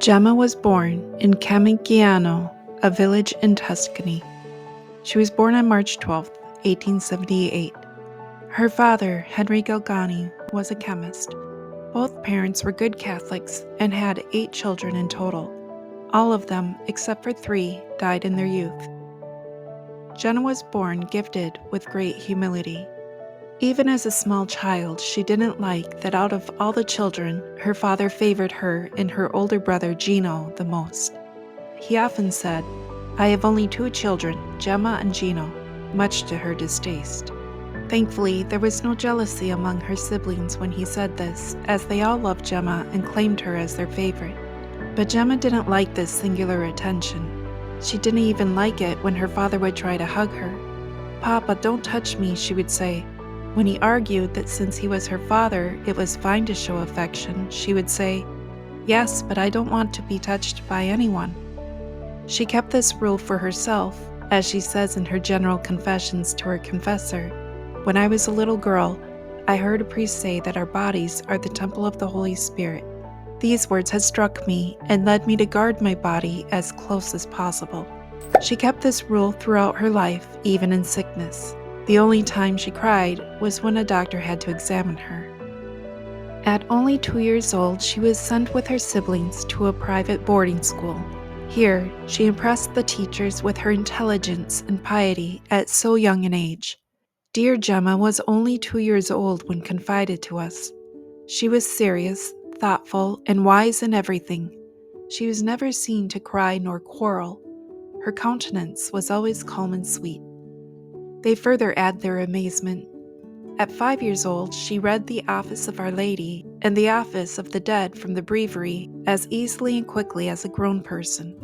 Gemma was born in Camigliano, a village in Tuscany. She was born on March 12, 1878. Her father, Henry Galgani, was a chemist. Both parents were good Catholics and had 8 children in total. All of them, except for 3, died in their youth. Gemma was born gifted with great humility. Even as a small child, she didn't like that out of all the children, her father favored her and her older brother Gino the most. He often said, "I have only 2 children, Gemma and Gino," much to her distaste. Thankfully, there was no jealousy among her siblings when he said this, as they all loved Gemma and claimed her as their favorite. But Gemma didn't like this singular attention. She didn't even like it when her father would try to hug her. "Papa, don't touch me," she would say. When he argued that since he was her father, it was fine to show affection, she would say, "Yes, but I don't want to be touched by anyone." She kept this rule for herself, as she says in her general confessions to her confessor. "When I was a little girl, I heard a priest say that our bodies are the temple of the Holy Spirit. These words had struck me and led me to guard my body as close as possible." She kept this rule throughout her life, even in sickness. The only time she cried was when a doctor had to examine her. At only 2 years old, she was sent with her siblings to a private boarding school. Here, she impressed the teachers with her intelligence and piety at so young an age. Dear Gemma was only 2 years old when confided to us. She was serious, thoughtful, and wise in everything. She was never seen to cry nor quarrel. Her countenance was always calm and sweet. They further add their amazement. At 5 years old, she read the Office of Our Lady and the Office of the Dead from the breviary as easily and quickly as a grown person.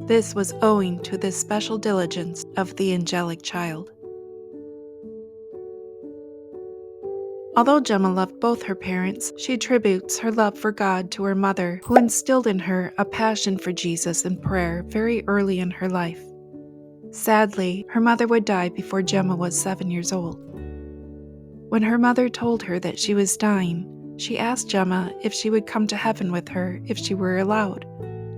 This was owing to the special diligence of the angelic child. Although Gemma loved both her parents, she attributes her love for God to her mother, who instilled in her a passion for Jesus and prayer very early in her life. Sadly, her mother would die before Gemma was 7 years old. When her mother told her that she was dying, she asked Gemma if she would come to heaven with her if she were allowed.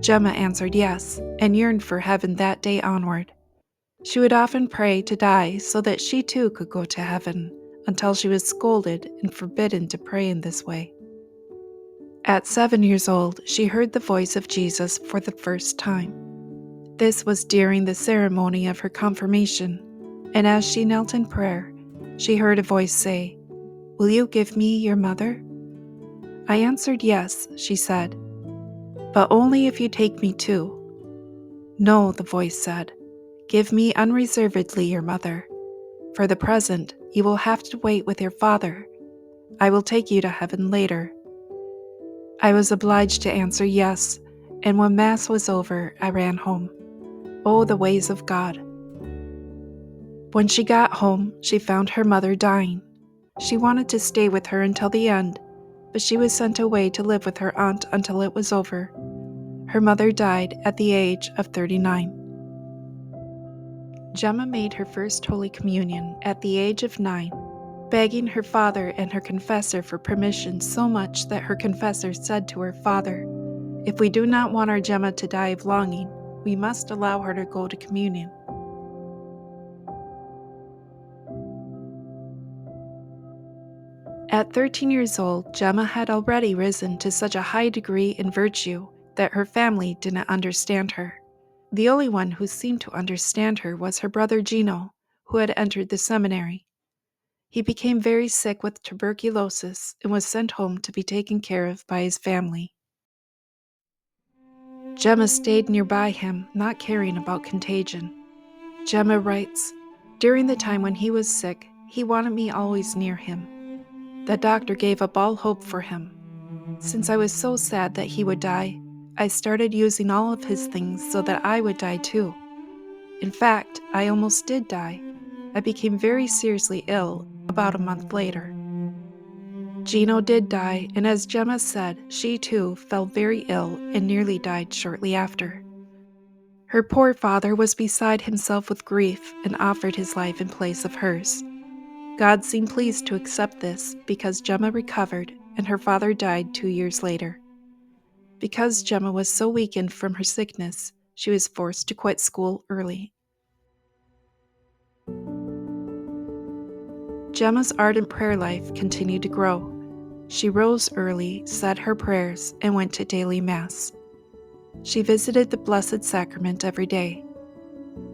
Gemma answered yes, and yearned for heaven that day onward. She would often pray to die so that she too could go to heaven, until she was scolded and forbidden to pray in this way. At 7 years old, she heard the voice of Jesus for the first time. This was during the ceremony of her confirmation, and as she knelt in prayer, she heard a voice say, "Will you give me your mother?" "I answered yes," she said, "but only if you take me too." "No," the voice said, "give me unreservedly your mother. For the present, you will have to wait with your father. I will take you to heaven later." I was obliged to answer yes, and when Mass was over, I ran home. Oh, the ways of God. When she got home, she found her mother dying. She wanted to stay with her until the end, but she was sent away to live with her aunt until it was over. Her mother died at the age of 39. Gemma made her first Holy Communion at the age of 9, begging her father and her confessor for permission so much that her confessor said to her father, "If we do not want our Gemma to die of longing, we must allow her to go to communion." At 13 years old, Gemma had already risen to such a high degree in virtue that her family didn't understand her. The only one who seemed to understand her was her brother Gino, who had entered the seminary. He became very sick with tuberculosis and was sent home to be taken care of by his family. Gemma stayed nearby him, not caring about contagion. Gemma writes, "During the time when he was sick, he wanted me always near him. The doctor gave up all hope for him. Since I was so sad that he would die, I started using all of his things so that I would die too. In fact, I almost did die. I became very seriously ill about a month later." Gino did die, and as Gemma said, she too fell very ill and nearly died shortly after. Her poor father was beside himself with grief and offered his life in place of hers. God seemed pleased to accept this because Gemma recovered and her father died 2 years later. Because Gemma was so weakened from her sickness, she was forced to quit school early. Gemma's ardent prayer life continued to grow. She rose early, said her prayers, and went to daily Mass. She visited the Blessed Sacrament every day.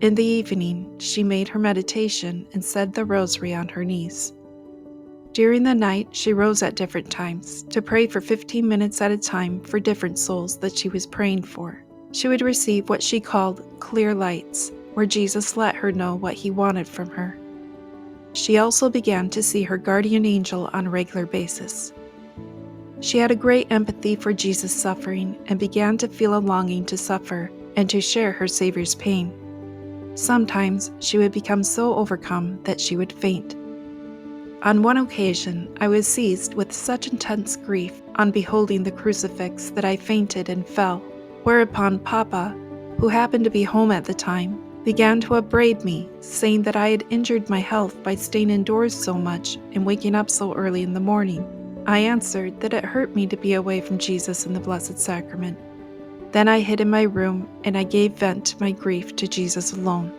In the evening, she made her meditation and said the Rosary on her knees. During the night, she rose at different times to pray for 15 minutes at a time for different souls that she was praying for. She would receive what she called clear lights, where Jesus let her know what he wanted from her. She also began to see her guardian angel on a regular basis. She had a great empathy for Jesus' suffering and began to feel a longing to suffer and to share her Savior's pain. Sometimes she would become so overcome that she would faint. On one occasion, I was seized with such intense grief on beholding the crucifix that I fainted and fell, whereupon Papa, who happened to be home at the time, began to upbraid me, saying that I had injured my health by staying indoors so much and waking up so early in the morning. I answered that it hurt me to be away from Jesus in the Blessed Sacrament. Then I hid in my room and I gave vent to my grief to Jesus alone.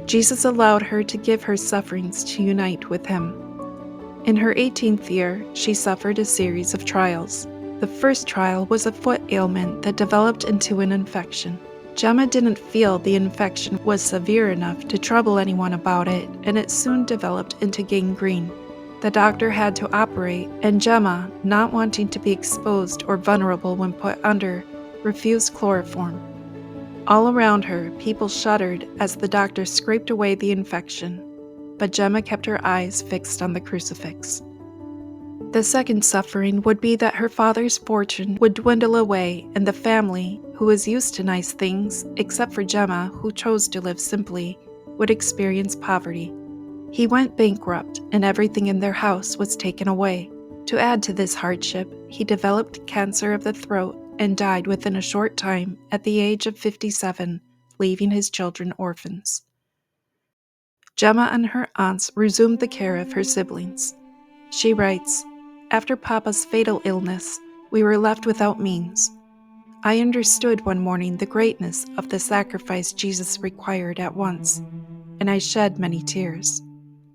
Jesus allowed her to give her sufferings to unite with him. In her 18th year, she suffered a series of trials. The first trial was a foot ailment that developed into an infection. Gemma didn't feel the infection was severe enough to trouble anyone about it, and it soon developed into gangrene. The doctor had to operate, and Gemma, not wanting to be exposed or vulnerable when put under, refused chloroform. All around her, people shuddered as the doctor scraped away the infection, but Gemma kept her eyes fixed on the crucifix. The second suffering would be that her father's fortune would dwindle away and the family, who was used to nice things, except for Gemma, who chose to live simply, would experience poverty. He went bankrupt and everything in their house was taken away. To add to this hardship, he developed cancer of the throat and died within a short time at the age of 57, leaving his children orphans. Gemma and her aunts resumed the care of her siblings. She writes, "After Papa's fatal illness, we were left without means. I understood one morning the greatness of the sacrifice Jesus required at once, and I shed many tears.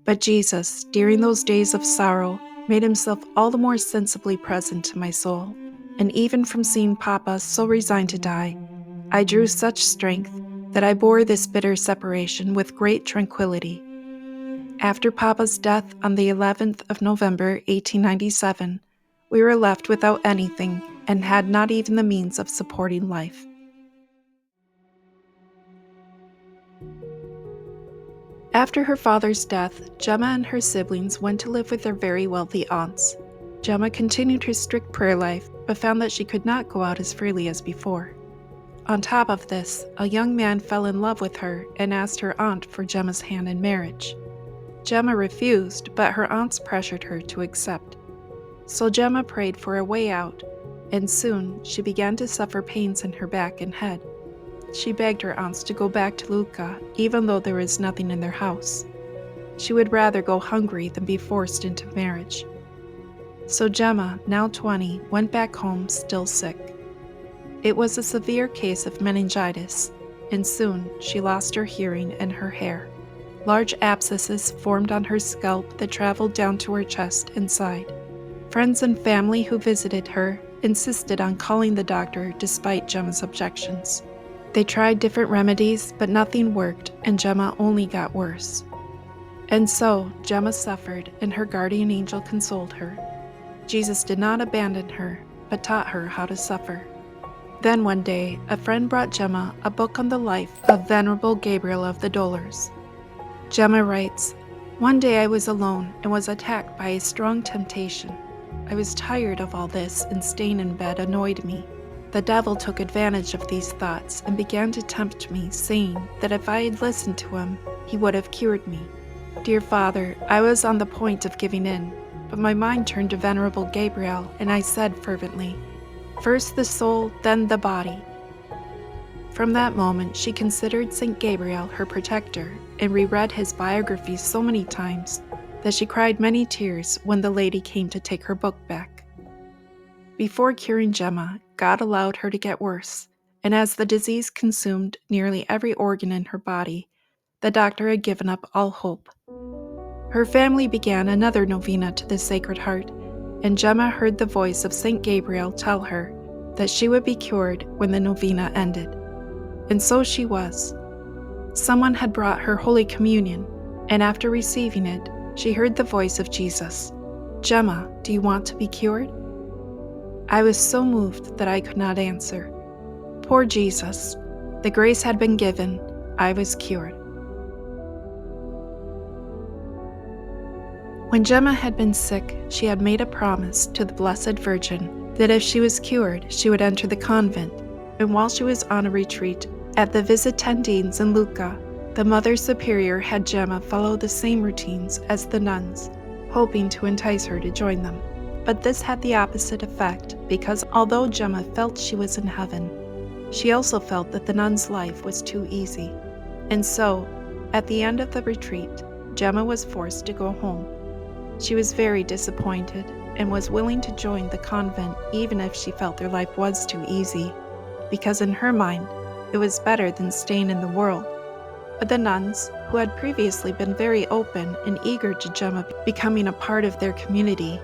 But Jesus, during those days of sorrow, made himself all the more sensibly present to my soul, and even from seeing Papa so resigned to die, I drew such strength that I bore this bitter separation with great tranquility. After Papa's death on the 11th of November, 1897, we were left without anything and had not even the means of supporting life." After her father's death, Gemma and her siblings went to live with their very wealthy aunts. Gemma continued her strict prayer life, but found that she could not go out as freely as before. On top of this, a young man fell in love with her and asked her aunt for Gemma's hand in marriage. Gemma refused, but her aunts pressured her to accept. So Gemma prayed for a way out, and soon she began to suffer pains in her back and head. She begged her aunts to go back to Lucca, even though there was nothing in their house. She would rather go hungry than be forced into marriage. So Gemma, now 20, went back home still sick. It was a severe case of meningitis, and soon she lost her hearing and her hair. Large abscesses formed on her scalp that traveled down to her chest and side. Friends and family who visited her insisted on calling the doctor despite Gemma's objections. They tried different remedies, but nothing worked, and Gemma only got worse. And so Gemma suffered, and her guardian angel consoled her. Jesus did not abandon her, but taught her how to suffer. Then one day, a friend brought Gemma a book on the life of Venerable Gabriel of the Dolors. Gemma writes, "One day I was alone and was attacked by a strong temptation. I was tired of all this, and staying in bed annoyed me. The devil took advantage of these thoughts and began to tempt me, saying that if I had listened to him, he would have cured me. Dear Father, I was on the point of giving in, but my mind turned to Venerable Gabriel, and I said fervently, 'First the soul, then the body.' From that moment, she considered St. Gabriel her protector and reread his biography so many times that she cried many tears when the lady came to take her book back." Before curing Gemma, God allowed her to get worse, and as the disease consumed nearly every organ in her body, the doctor had given up all hope. Her family began another novena to the Sacred Heart, and Gemma heard the voice of St. Gabriel tell her that she would be cured when the novena ended. And so she was. Someone had brought her Holy Communion, and after receiving it, she heard the voice of Jesus. "Gemma, do you want to be cured?" I was so moved that I could not answer. Poor Jesus. The grace had been given. I was cured. When Gemma had been sick, she had made a promise to the Blessed Virgin that if she was cured, she would enter the convent, and while she was on a retreat at the Visitandines in Lucca, the Mother Superior had Gemma follow the same routines as the nuns, hoping to entice her to join them. But this had the opposite effect, because although Gemma felt she was in heaven, she also felt that the nun's life was too easy. And so, at the end of the retreat, Gemma was forced to go home. She was very disappointed and was willing to join the convent even if she felt their life was too easy, because in her mind, it was better than staying in the world. But the nuns, who had previously been very open and eager to Gemma becoming a part of their community,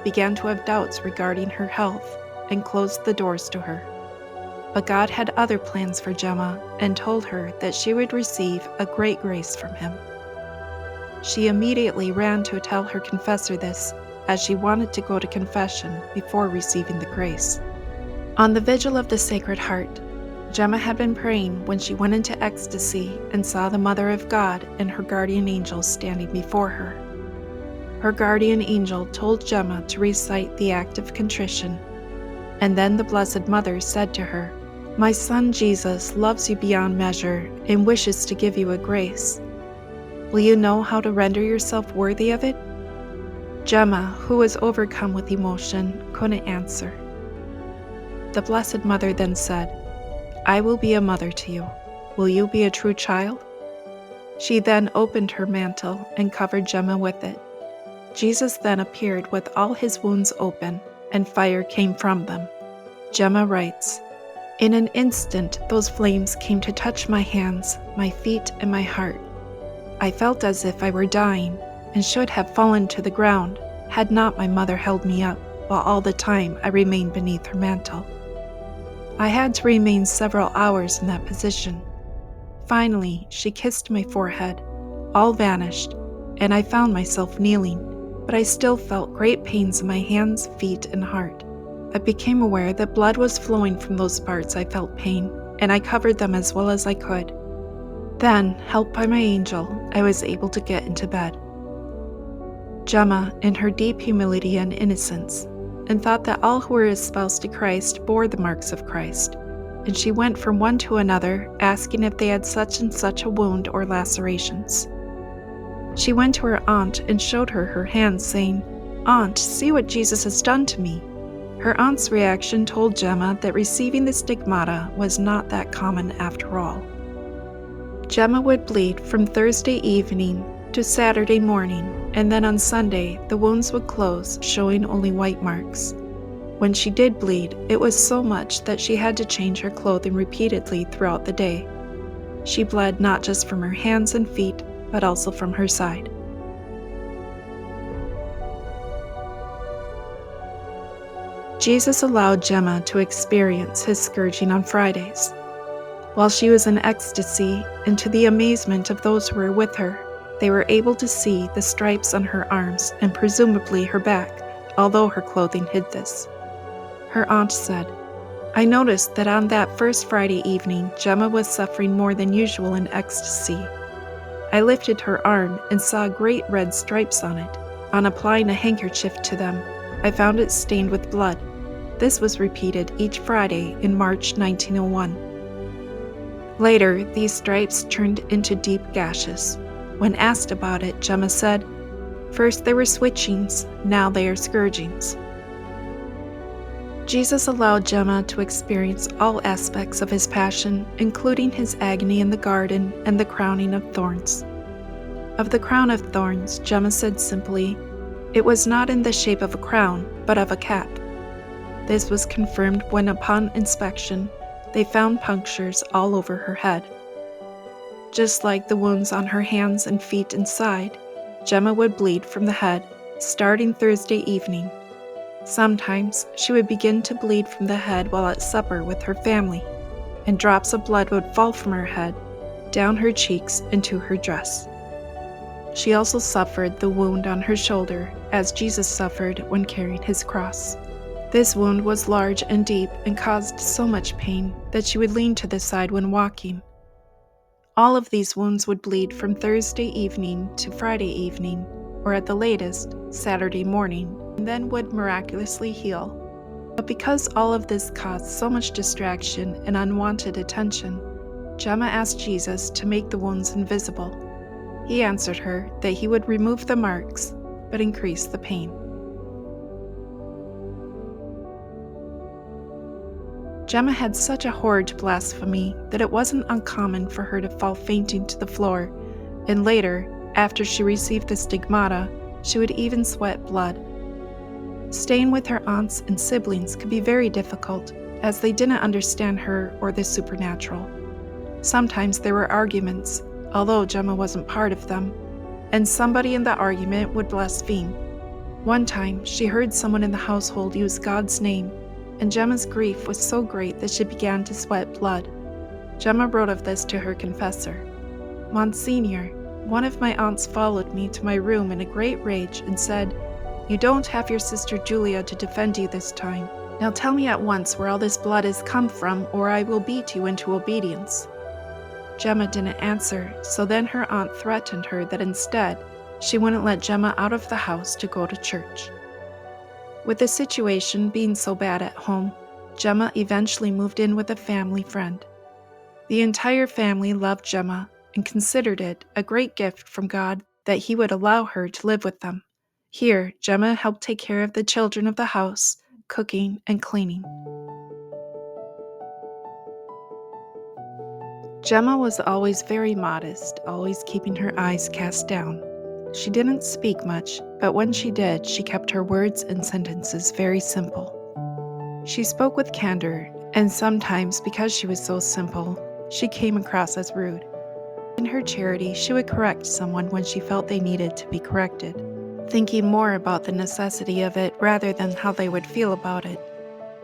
began to have doubts regarding her health and closed the doors to her. But God had other plans for Gemma and told her that she would receive a great grace from Him. She immediately ran to tell her confessor this, as she wanted to go to confession before receiving the grace. On the vigil of the Sacred Heart, Gemma had been praying when she went into ecstasy and saw the Mother of God and her guardian angel standing before her. Her guardian angel told Gemma to recite the act of contrition, and then the Blessed Mother said to her, "My son Jesus loves you beyond measure and wishes to give you a grace. Will you know how to render yourself worthy of it?" Gemma, who was overcome with emotion, couldn't answer. The Blessed Mother then said, "I will be a mother to you. Will you be a true child?" She then opened her mantle and covered Gemma with it. Jesus then appeared with all his wounds open, and fire came from them. Gemma writes, "In an instant those flames came to touch my hands, my feet, and my heart. I felt as if I were dying, and should have fallen to the ground, had not my mother held me up, while all the time I remained beneath her mantle. I had to remain several hours in that position. Finally, she kissed my forehead, all vanished, and I found myself kneeling, but I still felt great pains in my hands, feet, and heart. I became aware that blood was flowing from those parts I felt pain, and I covered them as well as I could. Then, helped by my angel, I was able to get into bed." Gemma, in her deep humility and innocence, and thought that all who were espoused to Christ bore the marks of Christ, and she went from one to another, asking if they had such and such a wound or lacerations. She went to her aunt and showed her her hands, saying, "Aunt, see what Jesus has done to me." Her aunt's reaction told Gemma that receiving the stigmata was not that common after all. Gemma would bleed from Thursday evening to Saturday morning, and then on Sunday the wounds would close, showing only white marks. When she did bleed, it was so much that she had to change her clothing repeatedly throughout the day. She bled not just from her hands and feet, but also from her side. Jesus allowed Gemma to experience his scourging on Fridays. While she was in ecstasy, and to the amazement of those who were with her, they were able to see the stripes on her arms and presumably her back, although her clothing hid this. Her aunt said, "I noticed that on that first Friday evening, Gemma was suffering more than usual in ecstasy. I lifted her arm and saw great red stripes on it. On applying a handkerchief to them, I found it stained with blood. This was repeated each Friday in March 1901. Later, these stripes turned into deep gashes. When asked about it, Gemma said, "First they were switchings, now they are scourgings." Jesus allowed Gemma to experience all aspects of his passion, including his agony in the garden and the crowning of thorns. Of the crown of thorns, Gemma said simply, "It was not in the shape of a crown, but of a cap." This was confirmed when, upon inspection, they found punctures all over her head. Just like the wounds on her hands and feet and side, Gemma would bleed from the head, starting Thursday evening. Sometimes she would begin to bleed from the head while at supper with her family, and drops of blood would fall from her head, down her cheeks into her dress. She also suffered the wound on her shoulder, as Jesus suffered when carrying his cross. This wound was large and deep and caused so much pain that she would lean to the side when walking. All of these wounds would bleed from Thursday evening to Friday evening, or at the latest, Saturday morning, and then would miraculously heal. But because all of this caused so much distraction and unwanted attention, Gemma asked Jesus to make the wounds invisible. He answered her that he would remove the marks, but increase the pain. Gemma had such a horror to blasphemy that it wasn't uncommon for her to fall fainting to the floor, and later, after she received the stigmata, she would even sweat blood. Staying with her aunts and siblings could be very difficult, as they didn't understand her or the supernatural. Sometimes there were arguments, although Gemma wasn't part of them, and somebody in the argument would blaspheme. One time, she heard someone in the household use God's name, and Gemma's grief was so great that she began to sweat blood. Gemma wrote of this to her confessor. "Monsignor, one of my aunts followed me to my room in a great rage and said, 'You don't have your sister Julia to defend you this time. Now tell me at once where all this blood has come from, or I will beat you into obedience.' Gemma didn't answer, so then her aunt threatened her that instead, she wouldn't let Gemma out of the house to go to church. With the situation being so bad at home, Gemma eventually moved in with a family friend. The entire family loved Gemma and considered it a great gift from God that he would allow her to live with them. Here, Gemma helped take care of the children of the house, cooking and cleaning. Gemma was always very modest, always keeping her eyes cast down. She didn't speak much, but when she did, she kept her words and sentences very simple. She spoke with candor, and sometimes, because she was so simple, she came across as rude. In her charity, she would correct someone when she felt they needed to be corrected, thinking more about the necessity of it rather than how they would feel about it.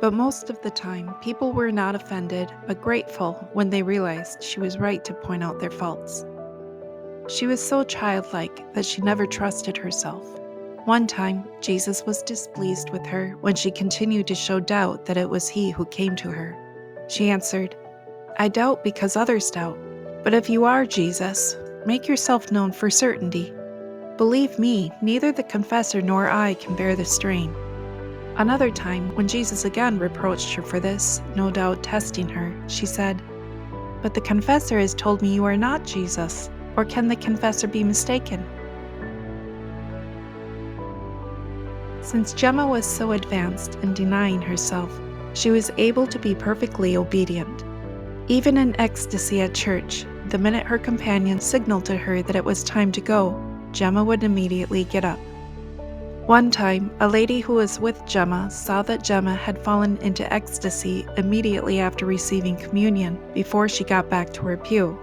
But most of the time, people were not offended, but grateful when they realized she was right to point out their faults. She was so childlike that she never trusted herself. One time, Jesus was displeased with her when she continued to show doubt that it was he who came to her. She answered, "I doubt because others doubt. But if you are Jesus, make yourself known for certainty. Believe me, neither the confessor nor I can bear the strain." Another time, when Jesus again reproached her for this, no doubt testing her, she said, "But the confessor has told me you are not Jesus. Or can the confessor be mistaken?" Since Gemma was so advanced in denying herself, she was able to be perfectly obedient. Even in ecstasy at church, the minute her companion signaled to her that it was time to go, Gemma would immediately get up. One time, a lady who was with Gemma saw that Gemma had fallen into ecstasy immediately after receiving communion before she got back to her pew.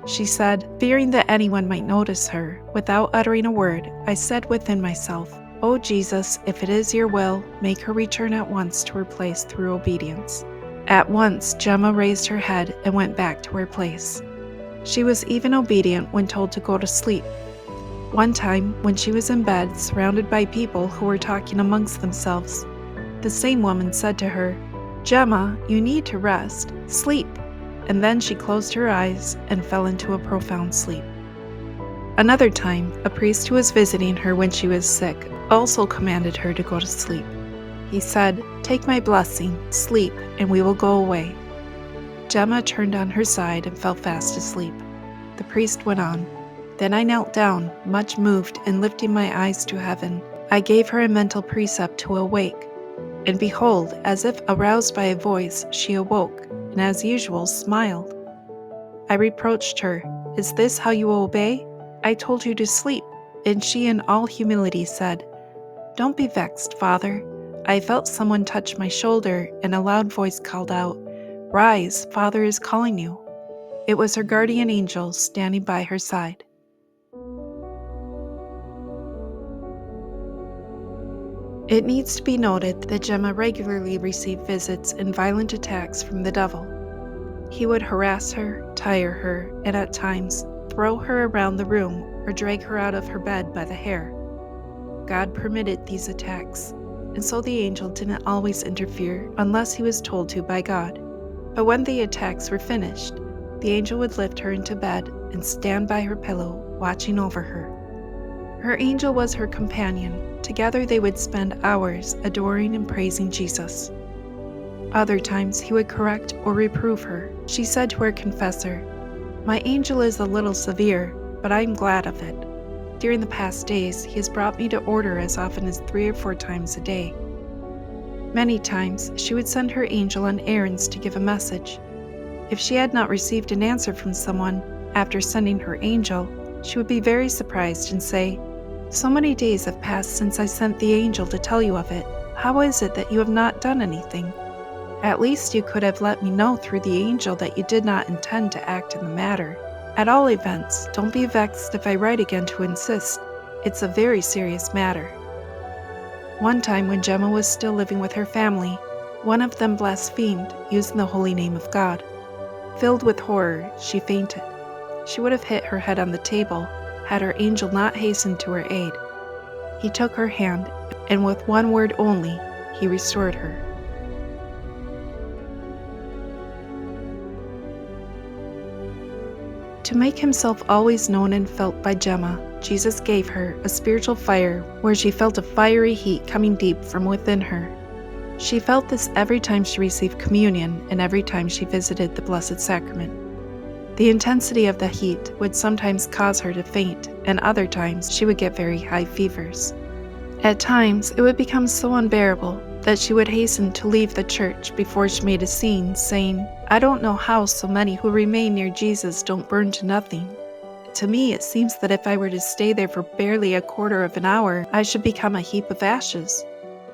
She said, "Fearing that anyone might notice her, without uttering a word, I said within myself, 'O Jesus, if it is your will, make her return at once to her place through obedience.'" At once, Gemma raised her head and went back to her place. She was even obedient when told to go to sleep. One time, when she was in bed, surrounded by people who were talking amongst themselves, the same woman said to her, "Gemma, you need to rest. Sleep." And then she closed her eyes and fell into a profound sleep. Another time, a priest who was visiting her when she was sick also commanded her to go to sleep. He said, "Take my blessing, sleep, and we will go away." Gemma turned on her side and fell fast asleep. The priest went on, "Then I knelt down, much moved, and lifting my eyes to heaven, I gave her a mental precept to awake. And behold, as if aroused by a voice, she awoke, and as usual smiled. I reproached her, 'Is this how you obey? I told you to sleep.' And she in all humility said, 'Don't be vexed, Father. I felt someone touch my shoulder, and a loud voice called out, "Rise, Father is calling you." It was her guardian angel standing by her side. It needs to be noted that Gemma regularly received visits and violent attacks from the devil. He would harass her, tire her, and at times throw her around the room or drag her out of her bed by the hair. God permitted these attacks, and so the angel didn't always interfere unless he was told to by God. But when the attacks were finished, the angel would lift her into bed and stand by her pillow, watching over her. Her angel was her companion. Together they would spend hours adoring and praising Jesus. Other times he would correct or reprove her. She said to her confessor, "My angel is a little severe, but I am glad of it. During the past days, he has brought me to order as often as 3 or 4 times a day." Many times, she would send her angel on errands to give a message. If she had not received an answer from someone after sending her angel, she would be very surprised and say, "So many days have passed since I sent the angel to tell you of it. How is it that you have not done anything? At least you could have let me know through the angel that you did not intend to act in the matter. At all events, don't be vexed if I write again to insist. It's a very serious matter." One time when Gemma was still living with her family, one of them blasphemed, using the holy name of God. Filled with horror, she fainted. She would have hit her head on the table had her angel not hastened to her aid. He took her hand, and with one word only, he restored her. To make himself always known and felt by Gemma, Jesus gave her a spiritual fire where she felt a fiery heat coming deep from within her. She felt this every time she received communion and every time she visited the Blessed Sacrament. The intensity of the heat would sometimes cause her to faint, and other times she would get very high fevers. At times, it would become so unbearable that she would hasten to leave the church before she made a scene, saying, "I don't know how so many who remain near Jesus don't burn to nothing. To me, it seems that if I were to stay there for barely a quarter of an hour, I should become a heap of ashes."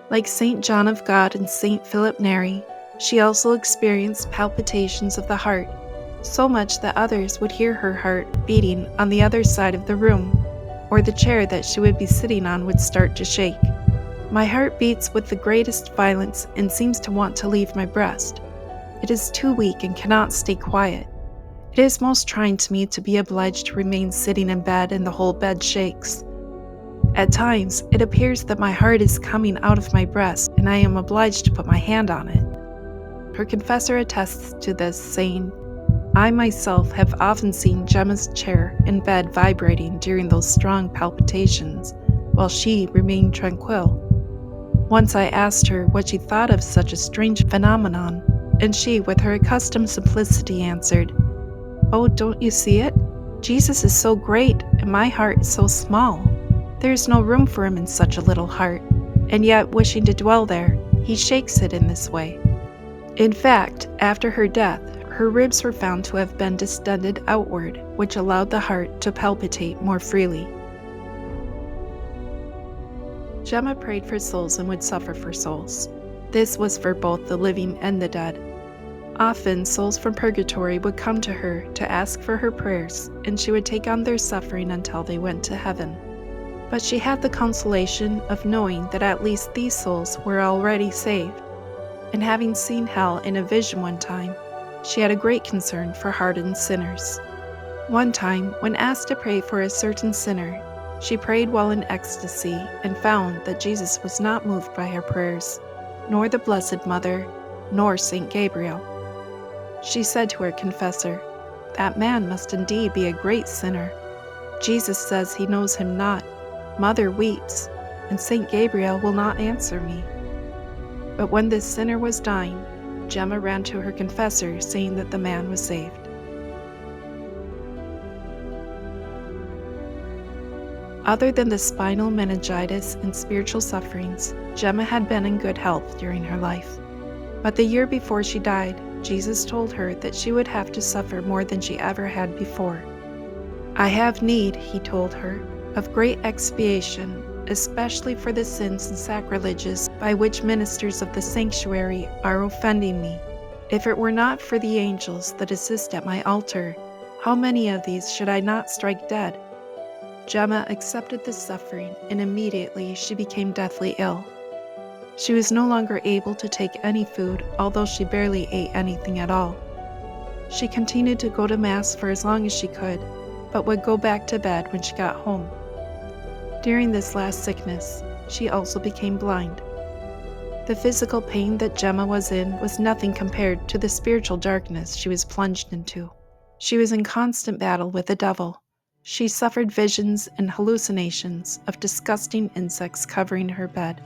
Like St. John of God and St. Philip Neri, she also experienced palpitations of the heart, so much that others would hear her heart beating on the other side of the room, or the chair that she would be sitting on would start to shake. "My heart beats with the greatest violence and seems to want to leave my breast. It is too weak and cannot stay quiet. It is most trying to me to be obliged to remain sitting in bed and the whole bed shakes. At times, it appears that my heart is coming out of my breast and I am obliged to put my hand on it." Her confessor attests to this, saying, "I myself have often seen Gemma's chair and bed vibrating during those strong palpitations, while she remained tranquil. Once I asked her what she thought of such a strange phenomenon, and she, with her accustomed simplicity, answered, 'Oh, don't you see it? Jesus is so great, and my heart is so small. There is no room for him in such a little heart, and yet, wishing to dwell there, he shakes it in this way.' In fact, after her death, her ribs were found to have been distended outward, which allowed the heart to palpitate more freely." Gemma prayed for souls and would suffer for souls. This was for both the living and the dead. Often, souls from purgatory would come to her to ask for her prayers, and she would take on their suffering until they went to heaven. But she had the consolation of knowing that at least these souls were already saved, and having seen hell in a vision one time, she had a great concern for hardened sinners. One time, when asked to pray for a certain sinner, she prayed while in ecstasy and found that Jesus was not moved by her prayers, nor the Blessed Mother, nor St. Gabriel. She said to her confessor, "That man must indeed be a great sinner. Jesus says he knows him not, Mother weeps, and St. Gabriel will not answer me." But when this sinner was dying, Gemma ran to her confessor, saying that the man was saved. Other than the spinal meningitis and spiritual sufferings, Gemma had been in good health during her life. But the year before she died, Jesus told her that she would have to suffer more than she ever had before. "I have need," he told her, of great expiation, especially for the sins and sacrileges by which ministers of the sanctuary are offending me. If it were not for the angels that assist at my altar, how many of these should I not strike dead?" Gemma accepted this suffering, and immediately she became deathly ill. She was no longer able to take any food, although she barely ate anything at all. She continued to go to Mass for as long as she could, but would go back to bed when she got home. During this last sickness, she also became blind. The physical pain that Gemma was in was nothing compared to the spiritual darkness she was plunged into. She was in constant battle with the devil. She suffered visions and hallucinations of disgusting insects covering her bed.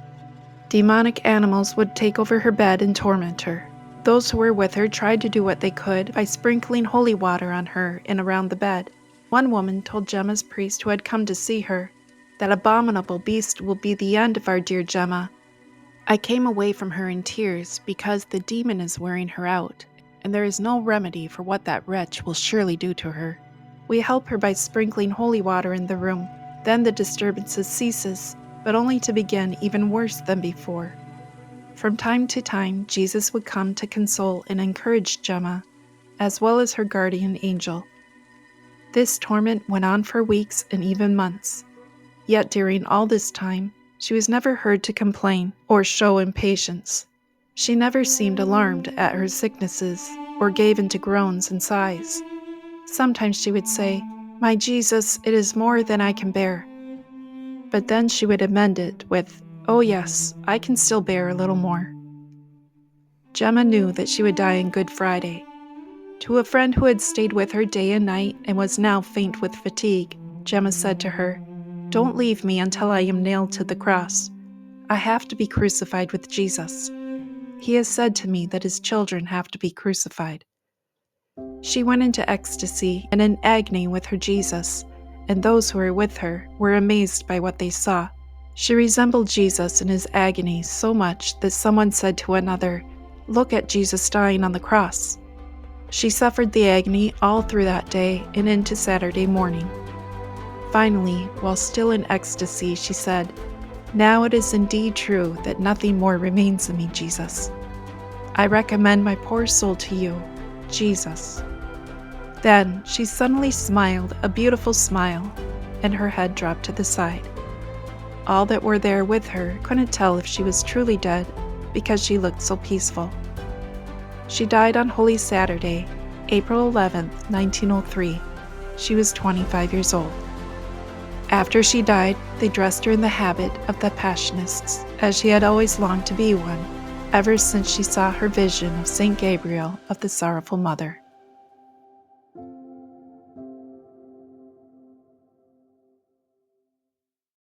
Demonic animals would take over her bed and torment her. Those who were with her tried to do what they could by sprinkling holy water on her and around the bed. One woman told Gemma's priest who had come to see her, "That abominable beast will be the end of our dear Gemma." I came away from her in tears because the demon is wearing her out, and there is no remedy for what that wretch will surely do to her. We help her by sprinkling holy water in the room. Then the disturbances ceases, but only to begin even worse than before. From time to time, Jesus would come to console and encourage Gemma, as well as her guardian angel. This torment went on for weeks and even months. Yet during all this time, she was never heard to complain or show impatience. She never seemed alarmed at her sicknesses or gave in to groans and sighs. Sometimes she would say, "My Jesus, it is more than I can bear." But then she would amend it with, "Oh yes, I can still bear a little more." Gemma knew that she would die on Good Friday. To a friend who had stayed with her day and night and was now faint with fatigue, Gemma said to her, "Don't leave me until I am nailed to the cross. I have to be crucified with Jesus. He has said to me that his children have to be crucified." She went into ecstasy and in agony with her Jesus, and those who were with her were amazed by what they saw. She resembled Jesus in his agony so much that someone said to another, "Look at Jesus dying on the cross." She suffered the agony all through that day and into Saturday morning. Finally, while still in ecstasy, she said, "Now it is indeed true that nothing more remains of me, Jesus. I recommend my poor soul to you, Jesus." Then she suddenly smiled a beautiful smile, and her head dropped to the side. All that were there with her couldn't tell if she was truly dead because she looked so peaceful. She died on Holy Saturday, April 11th, 1903. She was 25 years old. After she died, they dressed her in the habit of the Passionists, as she had always longed to be one, ever since she saw her vision of St. Gabriel of the Sorrowful Mother.